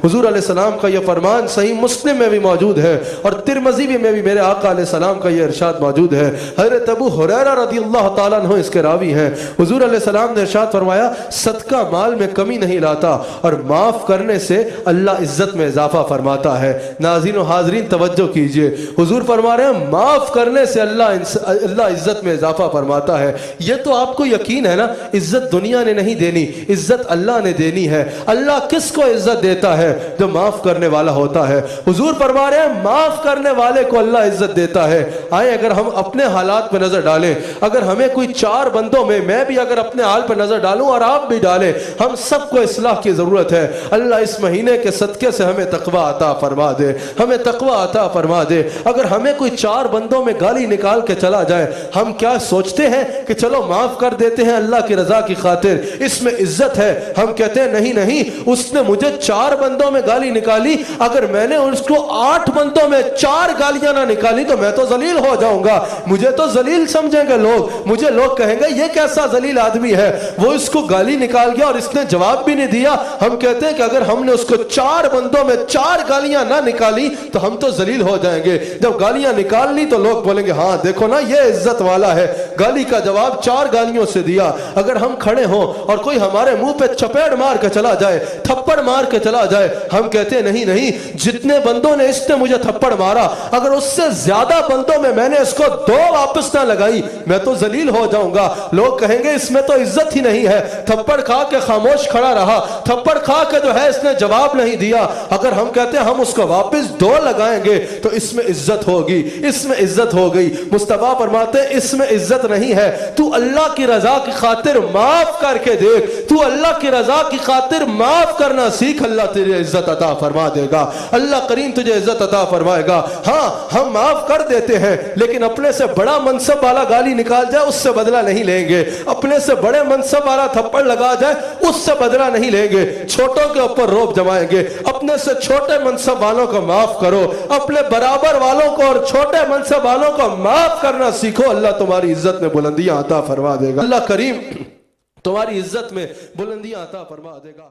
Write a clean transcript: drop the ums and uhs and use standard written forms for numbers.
حضور علیہ السلام کا یہ فرمان صحیح مسلم میں بھی موجود ہے اور ترمذی میں بھی میرے آقا علیہ السلام کا یہ ارشاد موجود ہے. حضرت ابو ہریرہ رضی اللہ تعالیٰ عنہ اس کے راوی ہیں. حضور علیہ السلام نے ارشاد فرمایا صدقہ مال میں کمی نہیں لاتا اور معاف کرنے سے اللہ عزت میں اضافہ فرماتا ہے. ناظرین و حاضرین توجہ کیجئے, حضور فرما رہے ہیں معاف کرنے سے اللہ عزت میں اضافہ فرماتا ہے. یہ تو آپ کو یقین ہے نا, عزت دنیا نے نہیں دینی, عزت اللہ نے دینی ہے. اللہ کس کو عزت دیتا ہے؟ جو معاف کرنے والا ہوتا ہے. حضور فرما رہے ہیں معاف کرنے والے کو اللہ عزت دیتا ہے. آئے اگر ہم اپنے حالات پہ نظر ڈالیں, اگر ہمیں کوئی 4 بندوں میں بھی اگر اپنے حال پہ نظر ڈالوں اور آپ بھی ڈالیں, ہم سب کو اصلاح کی ضرورت ہے. اللہ اس مہینے کے صدقے سے ہمیں تقوی عطا فرما دے, ہمیں تقوی عطا فرما دے. اگر ہمیں کوئی 4 بندوں میں گالی نکال کے چلا جائے, ہم کیا سوچتے ہیں کہ چلو معاف کر دیتے ہیں اللہ کی رضا کی خاطر, اس میں عزت ہے. ہم کہتے ہیں نہیں, اس نے مجھے 4 بندوں میں گالی نکالی, اگر میں نے اس کو 8 بندوں میں 4 گالیاں نہ نکالی تو میں تو ذلیل ہو جاؤں گا, مجھے تو ذلیل سمجھیں گے لوگ, مجھے لوگ کہیں گے یہ کیسا ذلیل آدمی ہے, وہ اس کو گالی نکال گیا اور اس نے جواب بھی نہیں دیا. ہم کہتے ہیں کہ اگر ہم نے اس کو 4 بندوں میں 4 گالیاں نہ نکالی تو ہم تو ذلیل ہو جائیں گے. جب گالیاں نکال لی تو لوگ بولیں گے ہاں دیکھو نا یہ عزت والا ہے, گالی کا جواب 4 گالیوں سے دیا. اگر ہم کھڑے ہوں اور کوئی ہمارے منہ پہ چپیڑ مار کے چلا جائے, تھپڑ مار کے چلا جائے, ہم کہتے ہیں نہیں, جتنے بندوں نے اس نے مجھے تھپڑ مارا, اگر اس سے زیادہ بندوں میں نے اس کو 2 واپس نہ لگائی میں تو ذلیل ہو جاؤں گا. لوگ کہیں گے اس میں تو عزت ہی نہیں ہے, تھپڑ کھا کے خاموش کھڑا رہا, تھپڑ کھا کے جو ہے اس نے جواب نہیں دیا. اگر ہم کہتے ہیں ہم اس کو واپس 2 لگائیں گے تو اس میں عزت ہوگی, اس میں عزت ہو گئی. مصطفیٰ فرماتے ہیں اس میں عزت نہیں ہے, تو اللہ کی رضا کی خاطر معاف کر کے دیکھ, تو اللہ کی رضا کی خاطر معاف کرنا سیکھ, اللہ تیری عزت عطا فرما دے گا, اللہ کریم تجھے عزت عطا فرمائے گا. ہاں ہم معاف کر دیتے ہیں لیکن اپنے سے بڑا منصب والا گالی نکال جائے اس سے بدلہ نہیں لیں گے, اپنے سے بڑے منصب والا تھپڑ لگا جائے اس سے بدلہ نہیں لیں گے, چھوٹوں کے اوپر روب جمائیں گے. اپنے سے چھوٹے منصب والوں کو معاف کرو, اپنے برابر والوں کو اور چھوٹے منصب والوں کو معاف کرنا سیکھو, اللہ تمہاری عزت میں بلندیاں عطا فرما دے گا, اللہ کریم تمہاری عزت میں بلندیاں عطا فرما دے گا.